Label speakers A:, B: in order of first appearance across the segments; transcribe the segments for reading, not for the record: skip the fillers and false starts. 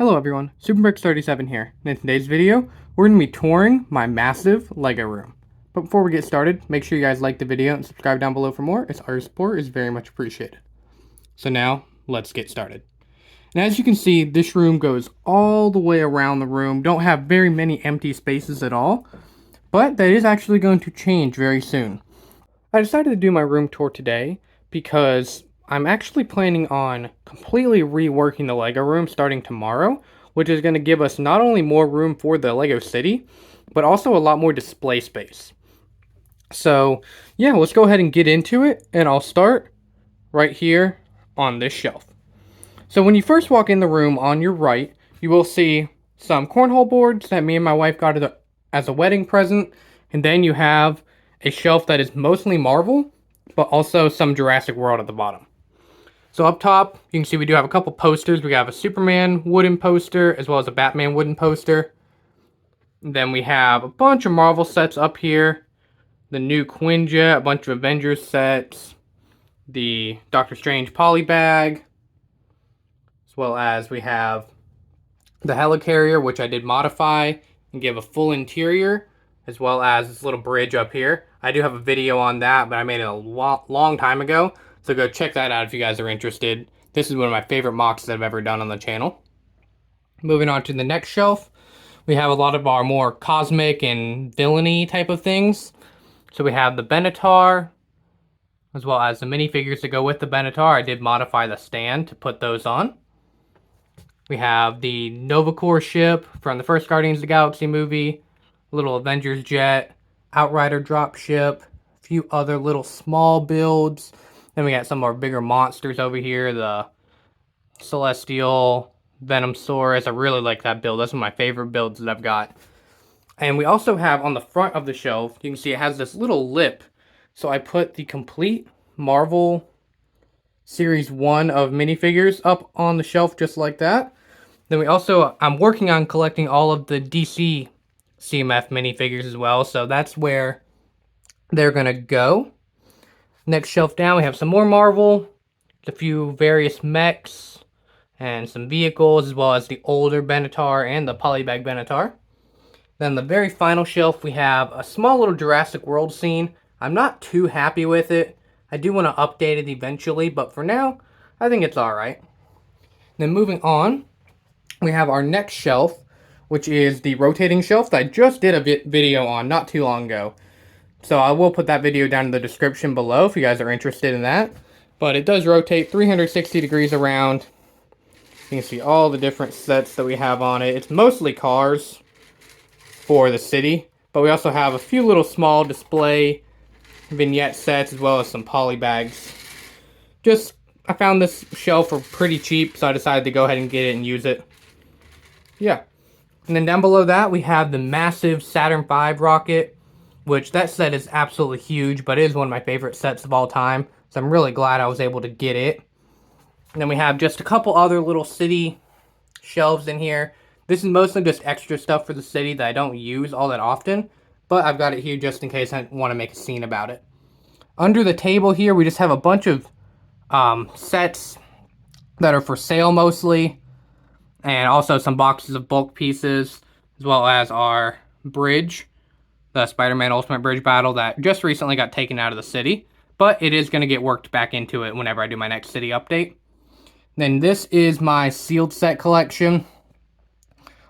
A: Hello everyone, SuperBricks37 here, and in today's video, we're going to be touring my massive LEGO room. But before we get started, make sure you guys like the video and subscribe down below for more, as our support is very much appreciated. So now, let's get started. And as you can see, this room goes all the way around the room, don't have very many empty spaces at all, but that is actually going to change very soon. I decided to do my room tour today because I'm actually planning on completely reworking the LEGO room starting tomorrow, which is going to give us not only more room for the LEGO city, but also a lot more display space. So, yeah, let's go ahead and get into it, and I'll start right here on this shelf. So when you first walk in the room on your right, you will see some cornhole boards that me and my wife got as a wedding present, and then you have a shelf that is mostly Marvel, but also some Jurassic World at the bottom. So up top, you can see we do have a couple posters. We have a Superman wooden poster, as well as a Batman wooden poster. And then we have a bunch of Marvel sets up here. The new Quinjet, a bunch of Avengers sets. The Doctor Strange polybag. As well as we have the Helicarrier, which I did modify and give a full interior. As well as this little bridge up here. I do have a video on that, but I made it a long time ago. So go check that out if you guys are interested. This is one of my favorite mocks that I've ever done on the channel. Moving on to the next shelf, we have a lot of our more cosmic and villainy type of things. So we have the Benatar, as well as the minifigures to go with the Benatar. I did modify the stand to put those on. We have the Nova Corps ship from the first Guardians of the Galaxy movie, little Avengers jet, Outrider dropship, a few other little small builds. Then we got some of our bigger monsters over here, the Celestial, Venomsaurus. I really like that build. That's one of my favorite builds that I've got. And we also have on the front of the shelf, you can see it has this little lip. So I put the complete Marvel Series 1 of minifigures up on the shelf just like that. Then we also, I'm working on collecting all of the DC CMF minifigures as well. So that's where they're going to go. Next shelf down, we have some more Marvel, a few various mechs, and some vehicles, as well as the older Benatar and the Polybag Benatar. Then the very final shelf, we have a small little Jurassic World scene. I'm not too happy with it. I do want to update it eventually, but for now, I think it's alright. Then moving on, we have our next shelf, which is the rotating shelf that I just did a video on not too long ago. So I will put that video down in the description below if you guys are interested in that. But it does rotate 360 degrees around. You can see all the different sets that we have on it. It's mostly cars for the city. But we also have a few little small display vignette sets as well as some poly bags. I found this shelf for pretty cheap, so I decided to go ahead and get it and use it. Yeah. And then down below that we have the massive Saturn V rocket, which that set is absolutely huge, but it is one of my favorite sets of all time. So I'm really glad I was able to get it. And then we have just a couple other little city shelves in here. This is mostly just extra stuff for the city that I don't use all that often, but I've got it here just in case I want to make a scene about it. Under the table here, we just have a bunch of sets that are for sale mostly, and also some boxes of bulk pieces, as well as our bridge. The Spider-Man Ultimate Bridge Battle that just recently got taken out of the city. But it is going to get worked back into it whenever I do my next city update. Then this is my sealed set collection.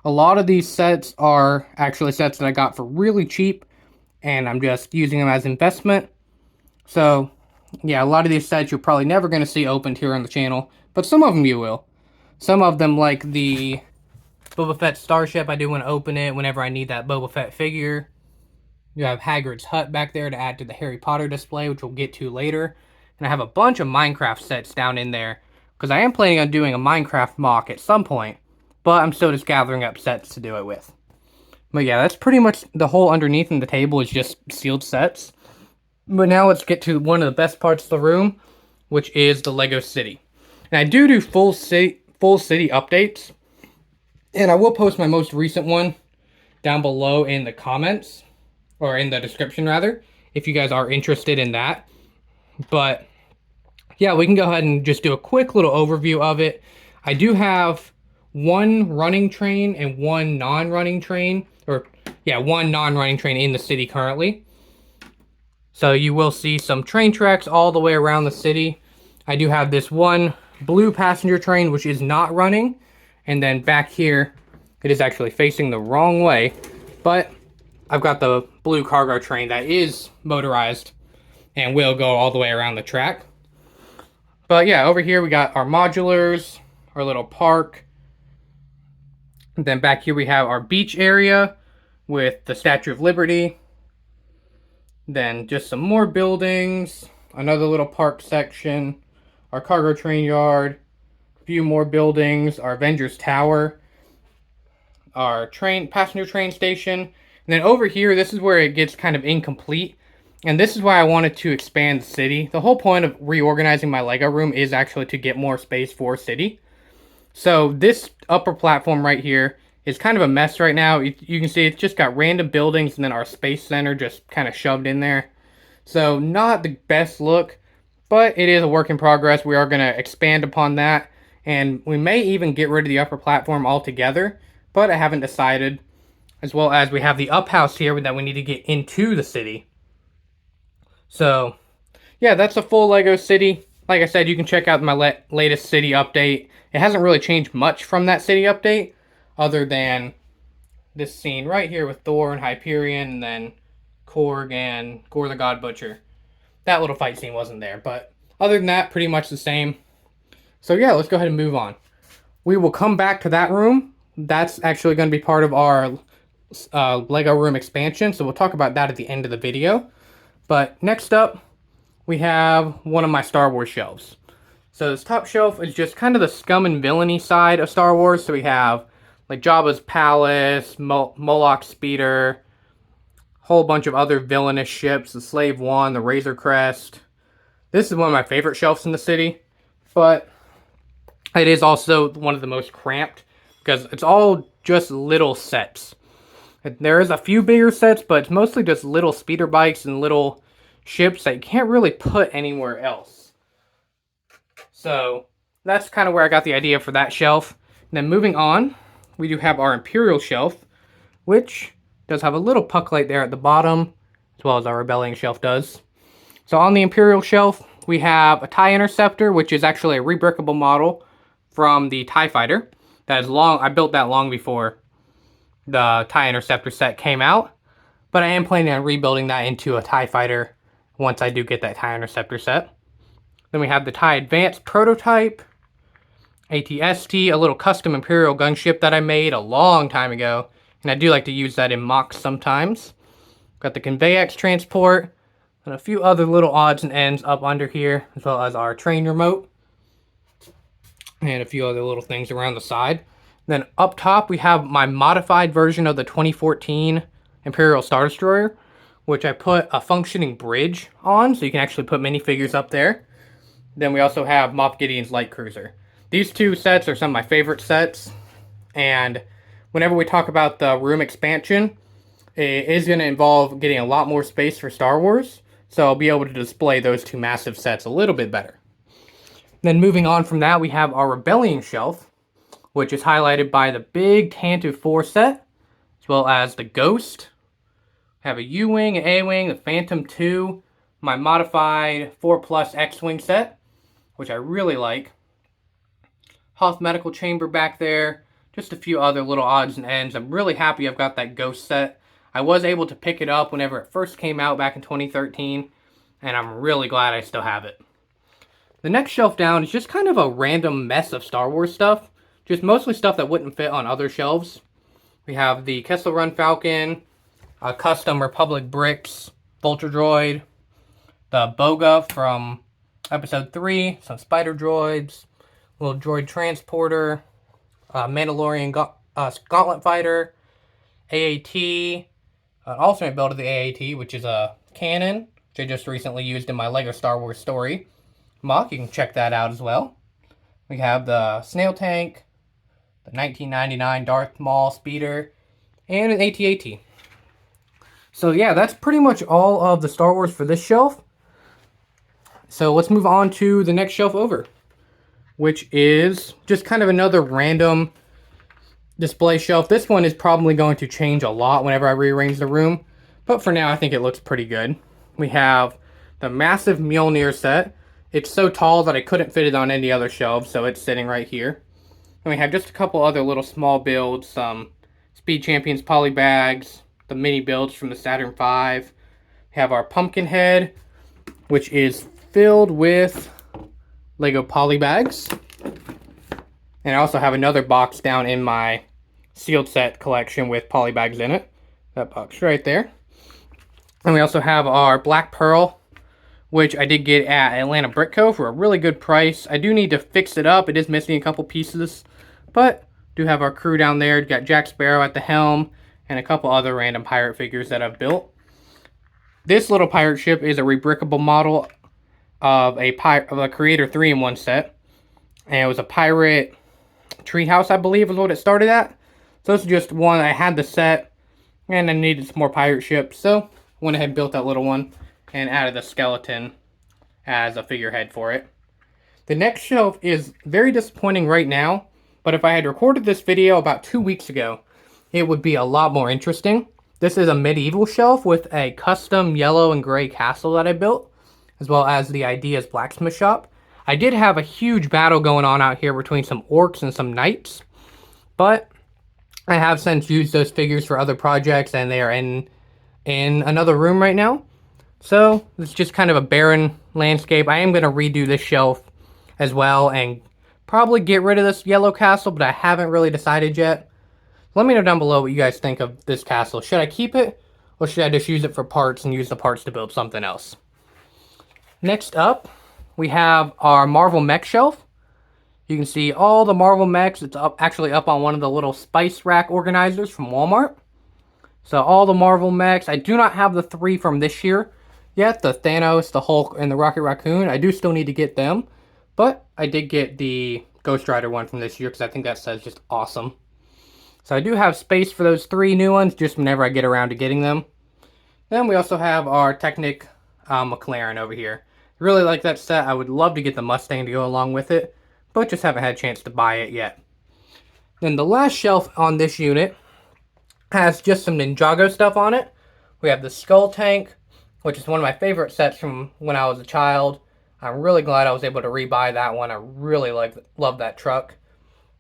A: A lot of these sets are actually sets that I got for really cheap. And I'm just using them as investment. So, yeah, a lot of these sets you're probably never going to see opened here on the channel. But some of them you will. Some of them, like the Boba Fett Starship, I do want to open it whenever I need that Boba Fett figure. You have Hagrid's hut back there to add to the Harry Potter display, which we'll get to later. And I have a bunch of Minecraft sets down in there, because I am planning on doing a Minecraft mock at some point, but I'm still just gathering up sets to do it with. But yeah, that's pretty much the whole underneath in the table is just sealed sets. But now let's get to one of the best parts of the room, which is the LEGO City. And I do full city updates, and I will post my most recent one down below in the comments. Or in the description, rather, if you guys are interested in that. But, yeah, we can go ahead and just do a quick little overview of it. I do have one running train and one non-running train, or yeah, one non-running train in the city currently. So you will see some train tracks all the way around the city. I do have this one blue passenger train which is not running, and then back here it is actually facing the wrong way, but I've got the blue cargo train that is motorized and will go all the way around the track. But yeah, over here we got our modulars, our little park. And then back here we have our beach area with the Statue of Liberty. Then just some more buildings, another little park section, our cargo train yard, a few more buildings, our Avengers Tower, our passenger train station. And then over here, this is where it gets kind of incomplete. And this is why I wanted to expand the city. The whole point of reorganizing my Lego room is actually to get more space for city. So this upper platform right here is kind of a mess right now. You can see it's just got random buildings and then our space center just kind of shoved in there. So not the best look, but it is a work in progress. We are going to expand upon that, and we may even get rid of the upper platform altogether, but I haven't decided. As well as we have the up house here that we need to get into the city. So yeah, that's a full Lego city. Like I said, you can check out my latest city update. It hasn't really changed much from that city update, other than this scene right here with Thor and Hyperion, and then Korg and Gore the God Butcher. That little fight scene wasn't there, but other than that, pretty much the same. So yeah, let's go ahead and move on. We will come back to that room. That's actually going to be part of our Lego room expansion, so we'll talk about that at the end of the video. But next up, we have one of my Star Wars shelves. So this top shelf is just kind of the scum and villainy side of Star Wars. So we have like Jabba's palace, Moloch's speeder, whole bunch of other villainous ships, the Slave One, the Razor Crest. This is one of my favorite shelves in the city, but it is also one of the most cramped because it's all just little sets. There is a few bigger sets, but it's mostly just little speeder bikes and little ships that you can't really put anywhere else. So that's kind of where I got the idea for that shelf. And then moving on, we do have our Imperial shelf, which does have a little puck light there at the bottom, as well as our Rebellion shelf does. So on the Imperial shelf, we have a TIE Interceptor, which is actually a rebrickable model from the TIE Fighter. That is long. I built that long before the TIE Interceptor set came out, but I am planning on rebuilding that into a TIE Fighter once I do get that TIE Interceptor set. Then we have the TIE Advanced Prototype, AT-ST, a little custom Imperial gunship that I made a long time ago, and I do like to use that in mocks sometimes. Got the Conveyex transport, and a few other little odds and ends up under here, as well as our train remote, and a few other little things around the side. Then up top, we have my modified version of the 2014 Imperial Star Destroyer, which I put a functioning bridge on, so you can actually put minifigures up there. Then we also have Moff Gideon's light cruiser. These two sets are some of my favorite sets, and whenever we talk about the room expansion, it is going to involve getting a lot more space for Star Wars, so I'll be able to display those two massive sets a little bit better. Then moving on from that, we have our Rebellion shelf, which is highlighted by the big Tantive 4 set, as well as the Ghost. We have a U-Wing, an A-Wing, the Phantom 2, my modified 4+ X-Wing set, which I really like. Hoth Medical Chamber back there, just a few other little odds and ends. I'm really happy I've got that Ghost set. I was able to pick it up whenever it first came out back in 2013, and I'm really glad I still have it. The next shelf down is just kind of a random mess of Star Wars stuff, just mostly stuff that wouldn't fit on other shelves. We have the Kessel Run Falcon, a custom Republic Bricks Vulture Droid, the Boga from Episode 3, some Spider Droids, little droid transporter, Mandalorian Gauntlet Fighter, AAT, an alternate build of the AAT, which is a cannon, which I just recently used in my LEGO Star Wars Story mock. You can check that out as well. We have the Snail Tank, the 1999 Darth Maul Speeder, and an AT-AT. So yeah, that's pretty much all of the Star Wars for this shelf. So let's move on to the next shelf over, which is just kind of another random display shelf. This one is probably going to change a lot whenever I rearrange the room, but for now I think it looks pretty good. We have the massive Mjolnir set. It's so tall that I couldn't fit it on any other shelves, so it's sitting right here. And we have just a couple other little small builds, some Speed Champions poly bags, the mini builds from the Saturn V. We have our pumpkin head, which is filled with Lego poly bags. And I also have another box down in my sealed set collection with poly bags in it. That box right there. And we also have our Black Pearl, which I did get at Atlanta Brick Co. for a really good price. I do need to fix it up. It is missing a couple pieces, but do have our crew down there. Got Jack Sparrow at the helm and a couple other random pirate figures that I've built. This little pirate ship is a rebrickable model of a Creator 3-in-1 set. And it was a pirate treehouse, I believe, is what it started at. So it's just one. I had the set, and I needed some more pirate ships, so went ahead and built that little one and added the skeleton as a figurehead for it. The next shelf is very disappointing right now, but if I had recorded this video about 2 weeks ago, it would be a lot more interesting. This is a medieval shelf with a custom yellow and gray castle that I built, as well as the Ideas blacksmith shop. I did have a huge battle going on out here between some orcs and some knights, but I have since used those figures for other projects, and they are in another room right now. So it's just kind of a barren landscape. I am going to redo this shelf as well and probably get rid of this yellow castle, but I haven't really decided yet. Let me know down below what you guys think of this castle. Should I keep it, or should I just use it for parts and use the parts to build something else? Next up, we have our Marvel mech shelf. You can see all the Marvel mechs. It's actually up on one of the little spice rack organizers from Walmart. So all the Marvel mechs. I do not have the 3 from this year yet. The Thanos, the Hulk, and the Rocket Raccoon. I do still need to get them. But I did get the Ghost Rider one from this year because I think that set's just awesome. So I do have space for those 3 new ones just whenever I get around to getting them. Then we also have our Technic McLaren over here. Really like that set. I would love to get the Mustang to go along with it, but just haven't had a chance to buy it yet. Then the last shelf on this unit has just some Ninjago stuff on it. We have the Skull Tank, which is one of my favorite sets from when I was a child. I'm really glad I was able to rebuy that one. I really love that truck.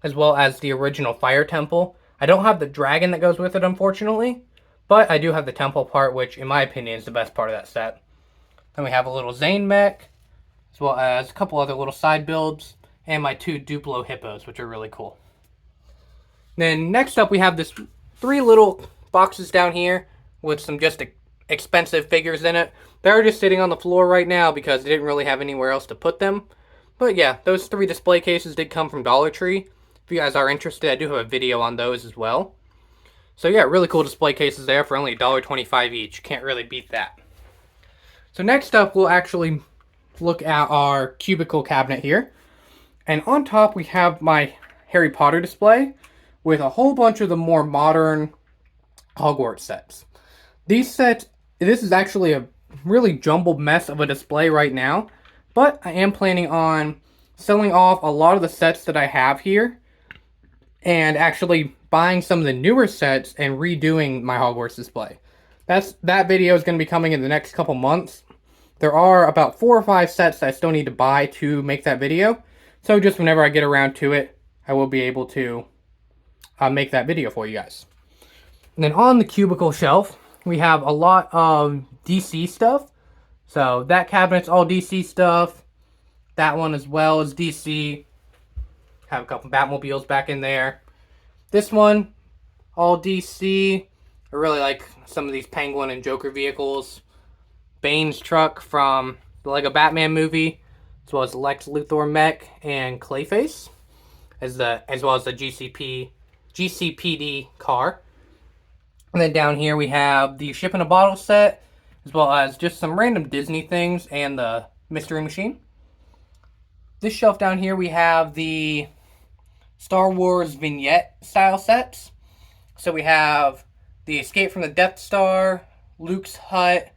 A: As well as the original Fire Temple. I don't have the dragon that goes with it, unfortunately, but I do have the temple part, which in my opinion is the best part of that set. Then we have a little Zane mech, as well as a couple other little side builds, and my 2 Duplo hippos, which are really cool. Then next up we have this 3 little boxes down here with some just expensive figures in it. They're just sitting on the floor right now because they didn't really have anywhere else to put them. But yeah, those 3 display cases did come from Dollar Tree. If you guys are interested, I do have a video on those as well. So yeah, really cool display cases there for only $1.25 each. Can't really beat that. So next up, we'll actually look at our cubicle cabinet here. And on top, we have my Harry Potter display with a whole bunch of the more modern Hogwarts sets. These sets, this is actually a really jumbled mess of a display right now, but I am planning on selling off a lot of the sets that I have here and actually buying some of the newer sets and redoing my Hogwarts display. That video is going to be coming in the next couple months. There are about 4 or 5 sets that I still need to buy to make that video. So just whenever I get around to it, I will be able to make that video for you guys. And then on the cubicle shelf, we have a lot of DC stuff. So that cabinet's all DC stuff. That one as well is DC. Have a couple Batmobiles back in there. This one, all DC. I really like some of these Penguin and Joker vehicles. Bane's truck from the Lego Batman movie, as well as Lex Luthor mech and Clayface, as well as the GCPD car. And then down here we have the Ship in a Bottle set, as well as just some random Disney things and the Mystery Machine. This shelf down here we have the Star Wars vignette style sets. So we have the Escape from the Death Star, Luke's hut,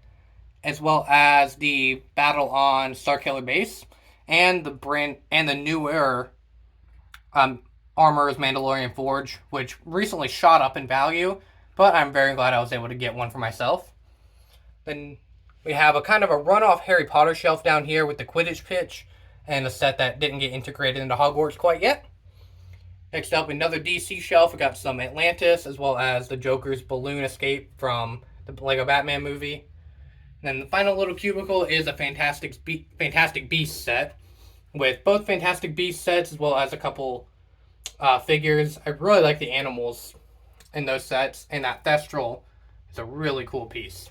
A: as well as the battle on Starkiller Base, and the newer Armor's Mandalorian Forge, which recently shot up in value, but I'm very glad I was able to get one for myself. Then we have a kind of a runoff Harry Potter shelf down here with the Quidditch pitch and a set that didn't get integrated into Hogwarts quite yet. Next up, another DC shelf. We got some Atlantis, as well as the Joker's balloon escape from the Lego Batman movie. And then the final little cubicle is a Fantastic Beasts set, with both Fantastic Beasts sets as well as a couple figures. I really like the animals in those sets, and that Thestral is a really cool piece.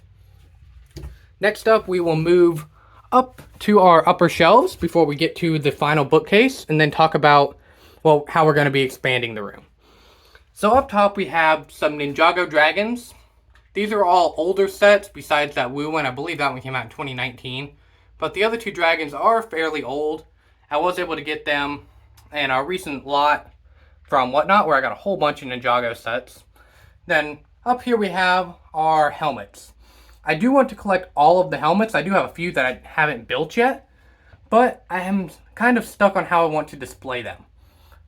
A: Next up, we will move up to our upper shelves before we get to the final bookcase, and then talk about, well, how we're going to be expanding the room. So up top, we have some Ninjago Dragons. These are all older sets besides that Woo one. I believe that one came out in 2019. But the other two dragons are fairly old. I was able to get them in a recent lot from Whatnot, where I got a whole bunch of Ninjago sets. Then up here we have our helmets. I do want to collect all of the helmets. I do have a few that I haven't built yet, but I am kind of stuck on how I want to display them.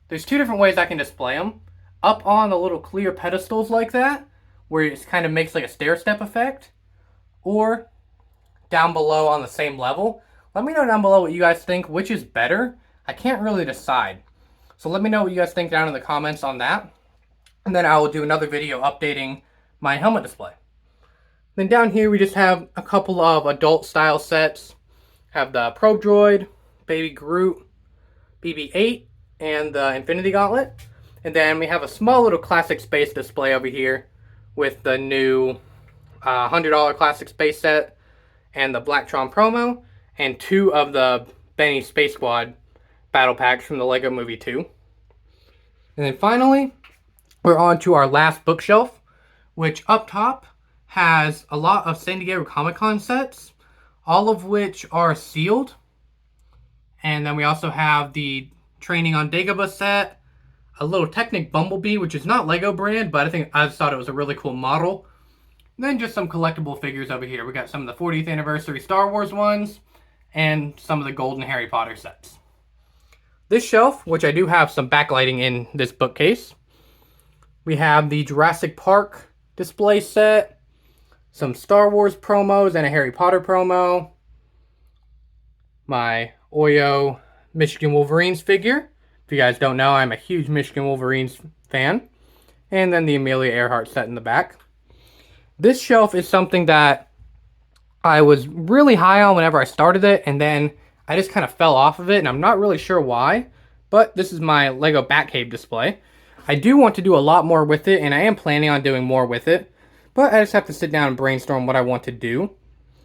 A: There's two different ways I can display them. Up on the little clear pedestals like that, where it kind of makes like a stair step effect, or down below on the same level. Let me know down below what you guys think, which is better. I can't really decide. So let me know what you guys think down in the comments on that. And then I will do another video updating my helmet display. Then down here we just have a couple of adult style sets. Have the Probe Droid, Baby Groot, BB-8, and the Infinity Gauntlet. And then we have a small little classic space display over here with the new $100 classic space set and the Blacktron promo, and two of the Benny Space Squad battle packs from the Lego Movie 2. And then finally, we're on to our last bookshelf, which up top has a lot of San Diego Comic-Con sets, all of which are sealed. And then we also have the Training on Dagobah set, a little Technic Bumblebee, which is not Lego brand, but I just thought it was a really cool model. And then just some collectible figures over here. We got some of the 40th anniversary Star Wars ones, and some of the golden Harry Potter sets. This shelf, which I do have some backlighting in this bookcase, we have the Jurassic Park display set, some Star Wars promos, and a Harry Potter promo, my Oyo Michigan Wolverines figure. If you guys don't know, I'm a huge Michigan Wolverines fan. And then the Amelia Earhart set in the back. This shelf is something that I was really high on whenever I started it, and then I just kind of fell off of it, and I'm not really sure why. But this is my Lego Batcave display. I do want to do a lot more with it, and I am planning on doing more with it. But I just have to sit down and brainstorm what I want to do.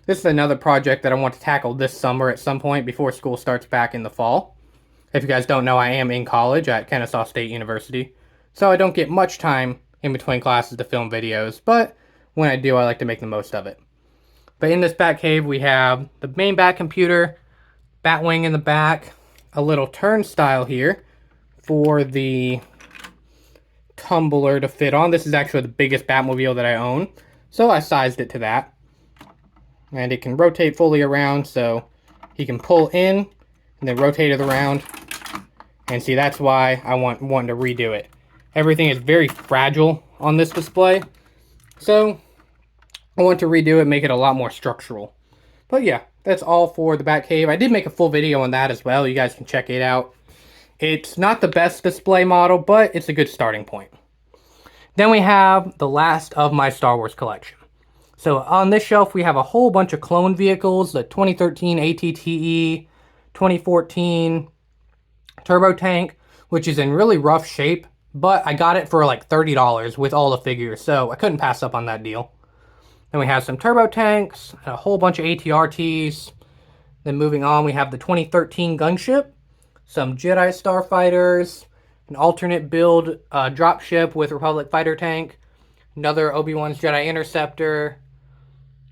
A: This is another project that I want to tackle this summer at some point before school starts back in the fall. If you guys don't know, I am in college at Kennesaw State University, so I don't get much time in between classes to film videos, but when I do, I like to make the most of it. But in this Batcave, we have the main Bat computer, Batwing in the back, a little turnstile here for the tumbler to fit on. This is actually the biggest Batmobile that I own, so I sized it to that. And it can rotate fully around, so he can pull in and then rotate it around. And see, that's why I wanted to redo it. Everything is very fragile on this display, so I want to redo it, make it a lot more structural. But yeah, that's all for the Batcave. I did make a full video on that as well. You guys can check it out. It's not the best display model, but it's a good starting point. Then we have the last of my Star Wars collection. So on this shelf, we have a whole bunch of clone vehicles, the 2013 ATTE, 2014 Turbo Tank, which is in really rough shape, but I got it for like $30 with all the figures, so I couldn't pass up on that deal. Then we have some Turbo Tanks, a whole bunch of ATRTs. Then moving on, we have the 2013 Gunship, some Jedi Starfighters, an alternate build dropship with Republic Fighter Tank, another Obi-Wan's Jedi Interceptor,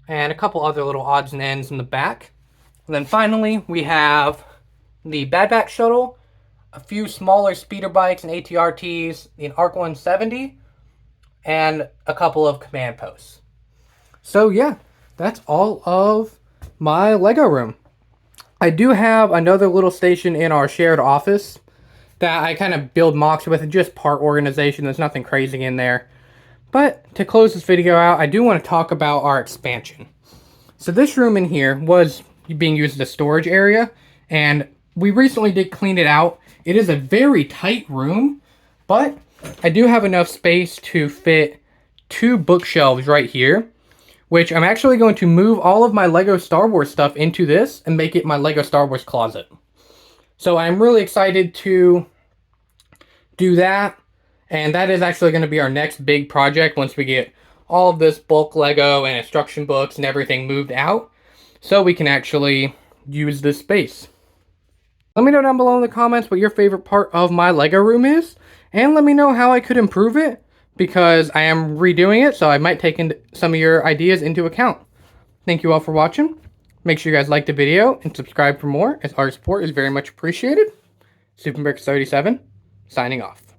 A: and a couple other little odds and ends in the back. And then finally, we have the Bad Batch Shuttle, a few smaller speeder bikes and ATRTs, the ARC 170, and a couple of command posts. So yeah, that's all of my Lego room. I do have another little station in our shared office that I kind of build mocks with, just part organization. There's nothing crazy in there. But to close this video out, I do want to talk about our expansion. So this room in here was being used as a storage area, and we recently did clean it out. It is a very tight room, but I do have enough space to fit 2 bookshelves right here, which I'm actually going to move all of my Lego Star Wars stuff into this and make it my Lego Star Wars closet. So I'm really excited to do that, and that is actually going to be our next big project once we get all of this bulk Lego and instruction books and everything moved out, so we can actually use this space. Let me know down below in the comments what your favorite part of my Lego room is, and let me know how I could improve it, because I am redoing it, so I might take some of your ideas into account. Thank you all for watching. Make sure you guys like the video and subscribe for more, as our support is very much appreciated. SuperBricks37, signing off.